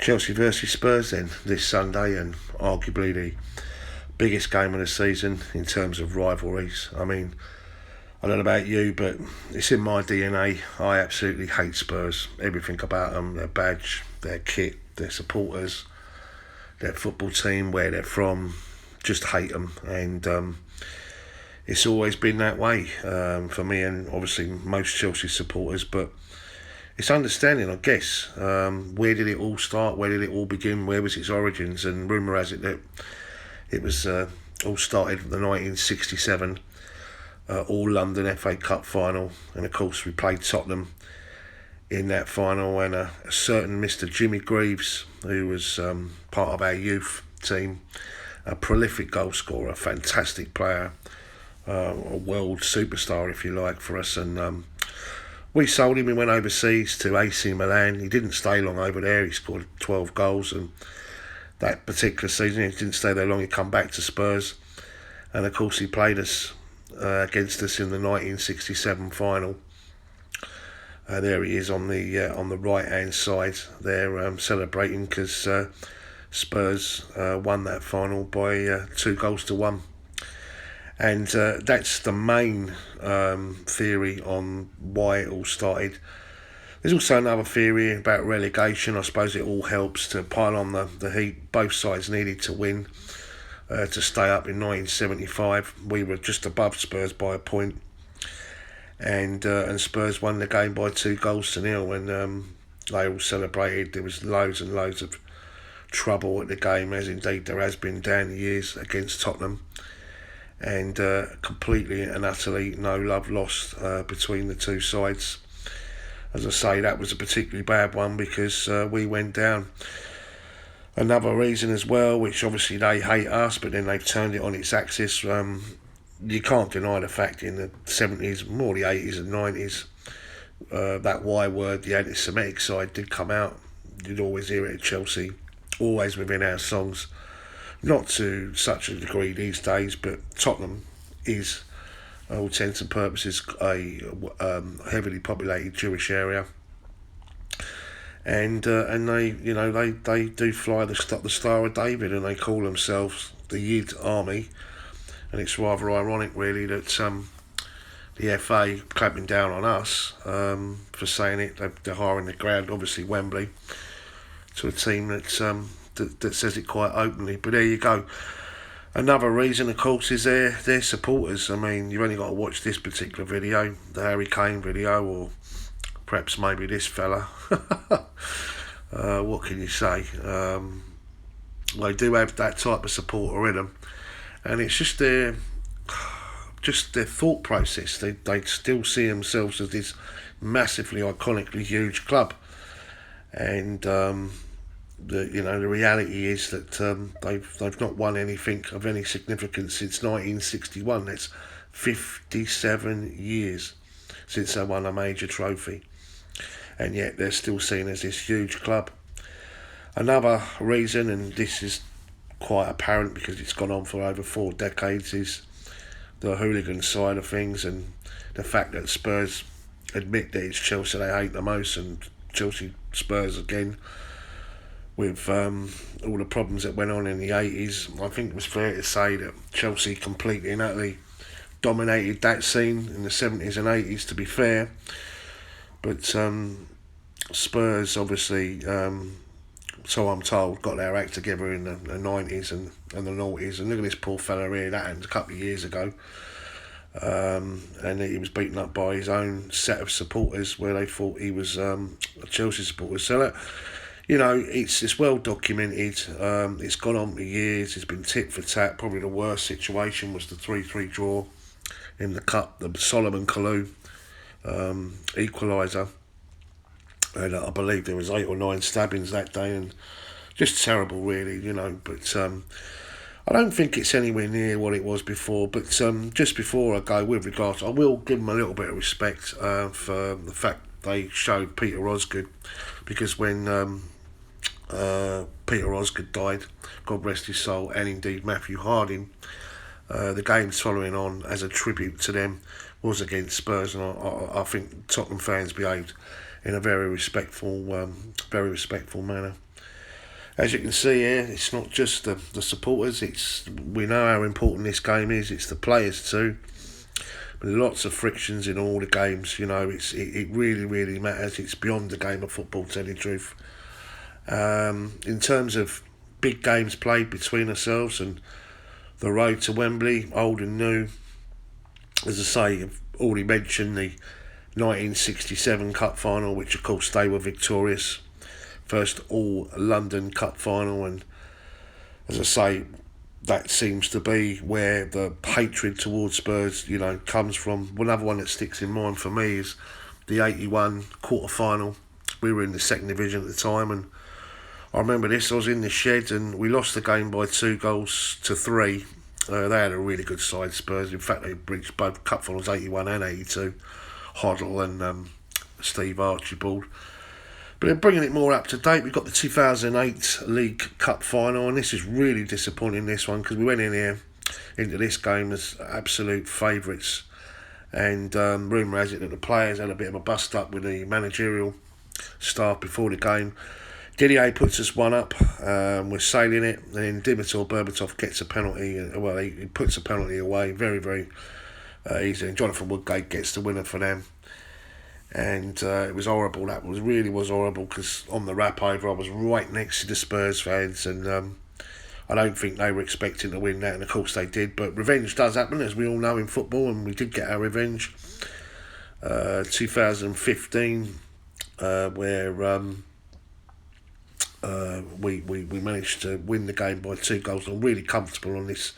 Chelsea versus Spurs then this Sunday, and arguably the biggest game of the season in terms of rivalries. I mean, I don't know about you, but it's in my DNA. I absolutely hate Spurs. Everything about them, their badge, their kit, their supporters, their football team, where they're from, just hate them. And it's always been that way for me and obviously most Chelsea supporters, but it's understanding, I guess. Where did it all start? Where did it all begin? Where was its origins? And rumour has it that it was all started in the 1967 All-London FA Cup final. And of course we played Tottenham in that final, and a certain Mr. Jimmy Greaves, who was part of our youth team, a prolific goal scorer, a fantastic player, a world superstar if you like for us, and we sold him. He went overseas to AC Milan. He didn't stay long over there. He scored 12 goals, and that particular season he didn't stay there long. He come back to Spurs, and of course he played us against us in the 1967 final. There he is on the right hand side there, celebrating because Spurs won that final by 2-1. And that's the main theory on why it all started. There's also another theory about relegation. I suppose it all helps to pile on the heat. Both sides needed to win to stay up in 1975. We were just above Spurs by a point. And Spurs won the game by 2-0, and they all celebrated. There was loads and loads of trouble at the game, as indeed there has been down the years against Tottenham. And completely and utterly no love lost between the two sides. As I say, that was a particularly bad one because we went down. Another reason as well, which obviously they hate us, but then they've turned it on its axis. You can't deny the fact in the 70s, more the 80s and 90s, that Y word, the anti-Semitic side, did come out. You'd always hear it at Chelsea, always within our songs. Not to such a degree these days, but Tottenham is, all intents and purposes, a heavily populated Jewish area, and they do fly the Star of David, and they call themselves the Yid Army, and it's rather ironic really that the FA clamping down on us for saying it. They're hiring the ground, obviously Wembley, to a team that says it quite openly. But there you go. Another reason, of course, is their supporters. I mean, you've only got to watch this particular video, the Harry Kane video, or perhaps maybe this fella. What can you say? They do have that type of supporter in them, and it's just their thought process. They still see themselves as this massively, iconically huge club, and the reality is that they've not won anything of any significance since 1961. That's 57 years since they won a major trophy, and yet they're still seen as this huge club. Another reason, and this is quite apparent because it's gone on for over 4 decades, is the hooligan side of things, and the fact that Spurs admit that it's Chelsea they hate the most, and Chelsea Spurs again, with all the problems that went on in the 80s, I think it was fair to say that Chelsea completely and utterly dominated that scene in the 70s and 80s, to be fair. But Spurs obviously, so I'm told, got their act together in the 90s and the noughties. And look at this poor fella here, that happened a couple of years ago. And he was beaten up by his own set of supporters where they thought he was a Chelsea supporter. So that, it's well documented. It's gone on for years. It's been tit for tat. Probably the worst situation was the 3-3 draw in the cup, the Solomon Kalou equaliser. And I believe there was 8 or 9 stabbings that day, and just terrible, really. But I don't think it's anywhere near what it was before. But just before I go, with regards, I will give them a little bit of respect for the fact they showed Peter Osgood, because when Peter Osgood died, God rest his soul, and indeed Matthew Harding, the games following on as a tribute to them was against Spurs, and I think Tottenham fans behaved in a very respectful manner. As you can see here, it's not just the supporters. We know how important this game is. It's the players too. But lots of frictions in all the games. It really, really matters. It's beyond the game of football, to tell you the truth. In terms of big games played between ourselves and the road to Wembley, old and new, as I say, I've already mentioned the 1967 Cup Final, which of course they were victorious. First all-London Cup Final, and as I say, that seems to be where the hatred towards Spurs, comes from. Another one that sticks in mind for me is the 81 quarter-final. We were in the second division at the time, and I remember this. I was in the shed, and we lost the game by 2-3. They had a really good side, Spurs. In fact, they reached both cup finals, 81 and 82. Hoddle and Steve Archibald. But then bringing it more up to date, we've got the 2008 League Cup Final, and this is really disappointing, this one, because we went in here into this game as absolute favourites. And rumour has it that the players had a bit of a bust up with the managerial staff before the game. Didier puts us one up, we're sailing it, and then Dimitar Berbatov gets a penalty. Well, he puts a penalty away very, very easy. And Jonathan Woodgate gets the winner for them. And it was horrible. That really was horrible, because on the wrap over I was right next to the Spurs fans, and I don't think they were expecting to win that, and of course they did. But revenge does happen, as we all know in football, and we did get our revenge. 2015, where we managed to win the game by 2 goals. I'm really comfortable on this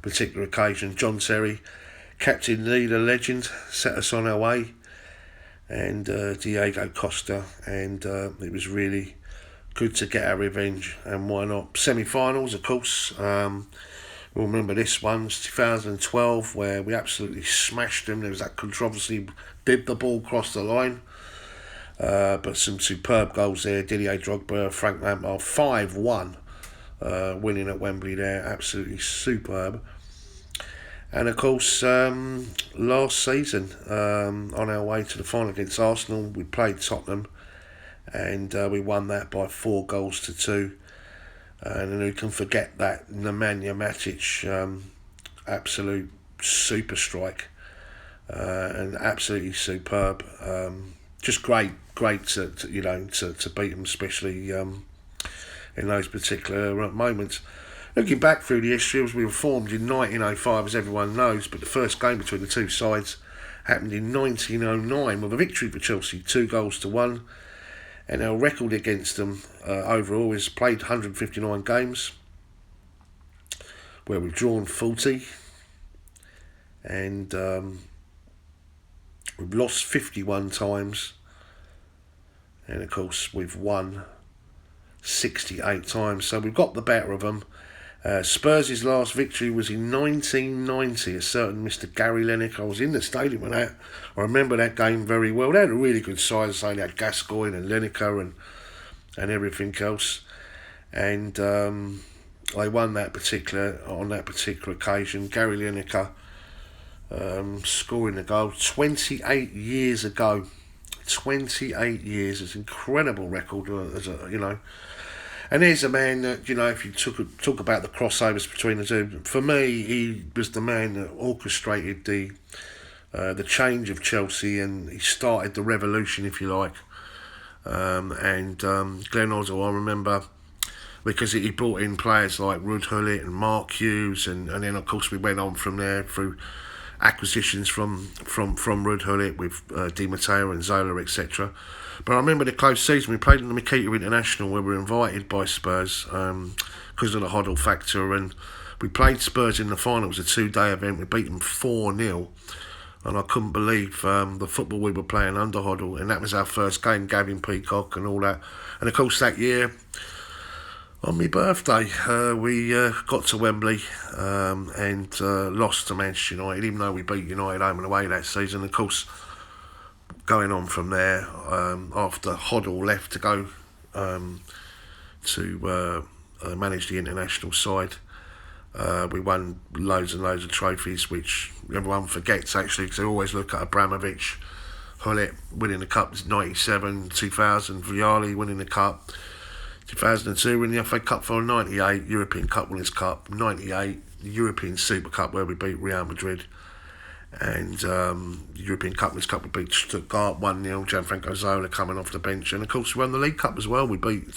particular occasion. John Terry, captain leader legend, set us on our way, and Diego Costa, and it was really good to get our revenge. And why not? Semi-finals, of course. We'll remember this one, 2012, where we absolutely smashed them. There was that controversy, did the ball cross the line? But some superb goals there. Didier Drogba, Frank Lampard, 5-1, winning at Wembley there. Absolutely superb. And of course, last season, on our way to the final against Arsenal, we played Tottenham, and we won that by 4-2. And who can forget that Nemanja Matic, absolute super strike, and absolutely superb. Just great to beat them, especially in those particular moments. Looking back through the history, we were formed in 1905, as everyone knows, but the first game between the two sides happened in 1909 with a victory for Chelsea, 2-1. And our record against them overall is played 159 games, where we've drawn 40, and we've lost 51 times, and of course we've won 68 times. So we've got the better of them. Spurs' last victory was in 1990. A certain Mr. Gary Lineker. I was in the stadium with that. I remember that game very well. They had a really good side. So they had Gascoigne and Lineker and everything else. And they won on that particular occasion. Gary Lineker scoring the goal 28 years ago. 28 years. It's an incredible record, And here's a man that, if you talk about the crossovers between the two, for me, he was the man that orchestrated the change of Chelsea, and he started the revolution, if you like. And Glenn Hoddle, I remember, because he brought in players like Ruud Gullit and Mark Hughes, and then of course we went on from there through acquisitions from Ruud Gullit with Di Matteo and Zola, etc. But I remember the close season we played in the Makita International, where we were invited by Spurs because of the Hoddle factor, and we played Spurs in the final. It was a 2-day event. We beat them 4-0, and I couldn't believe the football we were playing under Hoddle, and that was our first game, Gavin Peacock and all that. And of course that year, on my birthday, we got to Wembley and lost to Manchester United, even though we beat United home and away that season. Of course, going on from there, after Hoddle left to go to manage the international side, we won loads and loads of trophies, which everyone forgets actually, because they always look at Abramovich, Gullit winning the cup 97, 2000, Vialli winning the cup, 2002 we in the FA Cup final, 98 European Cup Winners' Cup, 98 the European Super Cup where we beat Real Madrid, and the European Cup Winners' Cup we beat Stuttgart 1-0, Gianfranco Zola coming off the bench, and of course we won the League Cup as well. We beat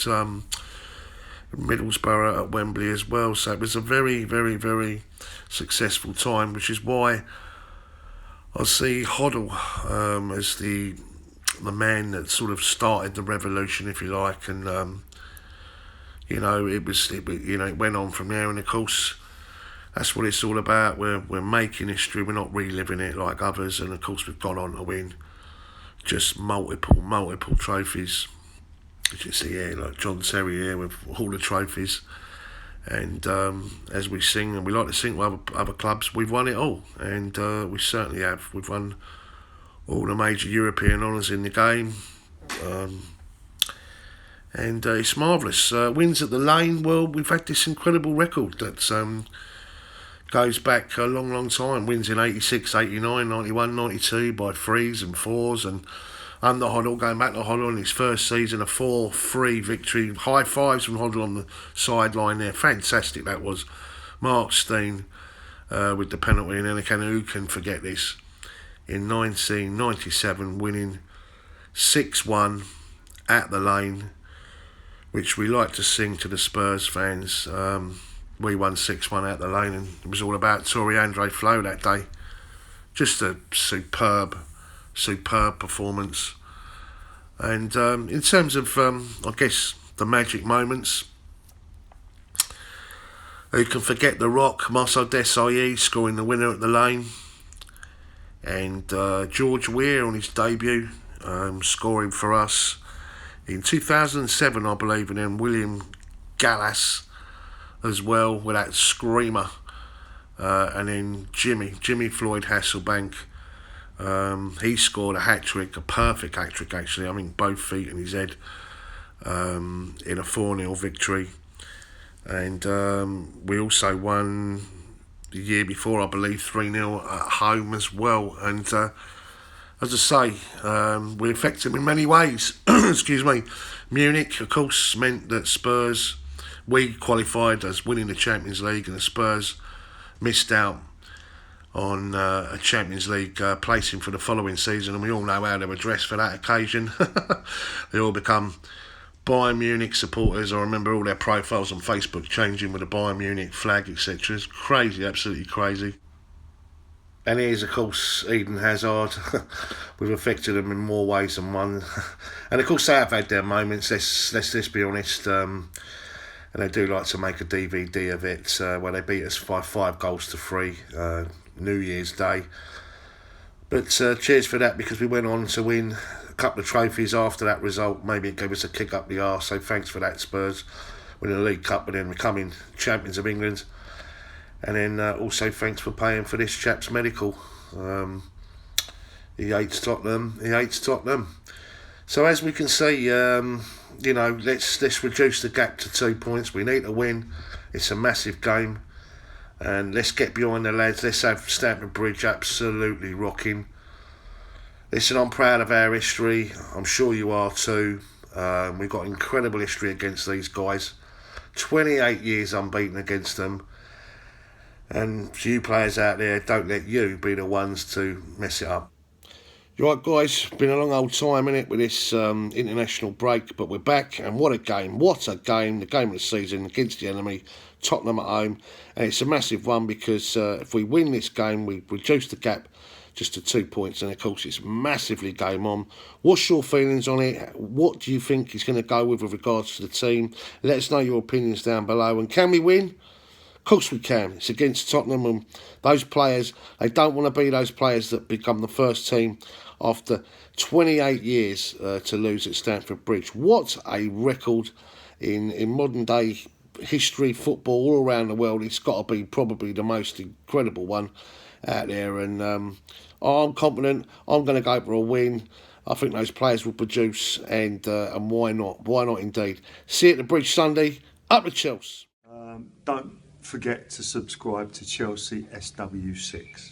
Middlesbrough at Wembley as well, so it was a very, very, very successful time, which is why I see Hoddle as the man that sort of started the revolution, if you like, and it went on from there, and of course that's what it's all about. We're making history, we're not reliving it like others, and of course we've gone on to win just multiple trophies. As you see here, like John Terry here with all the trophies, and as we sing, and we like to sing with other clubs, we've won it all, and we certainly have. We've won all the major European honours in the game, and it's marvellous. Wins at the Lane, well, we've had this incredible record that goes back a long time. Wins in 86, 89, 91, 92 by 3s and 4s, and under Hoddle, going back to Hoddle in his first season, a 4-3 victory. High fives from Hoddle on the sideline there. Fantastic that was. Mark Steen with the penalty, and then again, who can forget this? In 1997, winning 6-1 at the Lane, which we like to sing to the Spurs fans. We won 6-1 at the Lane, and it was all about Torre Andre Flo that day. Just a superb performance. And in terms of, I guess, the magic moments, who can forget The Rock, Marcel Desailly scoring the winner at the Lane, and George Weah on his debut, scoring for us in 2007, I believe, and then William Gallas as well with that screamer, and then Jimmy Floyd Hasselbank. He scored a hat-trick, a perfect hat-trick actually, I mean both feet in his head, in a 4-0 victory. And we also won the year before, I believe, 3-0 at home as well. And as I say, we affected him in many ways. Excuse me. Munich, of course, meant that Spurs, we qualified as winning the Champions League, and the Spurs missed out on a Champions League placing for the following season, and we all know how they were dressed for that occasion. They all become Bayern Munich supporters. I remember all their profiles on Facebook changing with the Bayern Munich flag, etc. It's crazy, absolutely crazy. And here's, of course, Eden Hazard. We've affected them in more ways than one. And of course, they have had their moments, let's be honest. And they do like to make a DVD of it, where they beat us by 5-3, New Year's Day. But cheers for that, because we went on to win a couple of trophies after that result. Maybe it gave us a kick up the arse, so thanks for that, Spurs. Winning the League Cup and then becoming champions of England. And then also thanks for paying for this chap's medical. He hates Tottenham. So as we can see, let's reduce the gap to 2 points. We need to win. It's a massive game. And let's get behind the lads. Let's have Stamford Bridge absolutely rocking. Listen, I'm proud of our history. I'm sure you are too. We've got incredible history against these guys. 28 years unbeaten against them. And for you players out there, don't let you be the ones to mess it up. You're right, guys, been a long old time, innit, with this international break, but we're back, and what a game, the game of the season against the enemy, Tottenham at home, and it's a massive one because if we win this game, we reduce the gap just to 2 points, and of course it's massively game on. What's your feelings on it? What do you think he's going to go with regards to the team? Let us know your opinions down below, and can we win? Of course we can. It's against Tottenham, and those players, they don't want to be those players that become the first team after 28 years to lose at Stamford Bridge. What a record in modern day history, football all around the world. It's got to be probably the most incredible one out there, and I'm confident I'm going to go for a win. I think those players will produce, and why not? Why not indeed? See you at the Bridge Sunday. Up the Chelsea. Don't forget to subscribe to Chelsea SW6.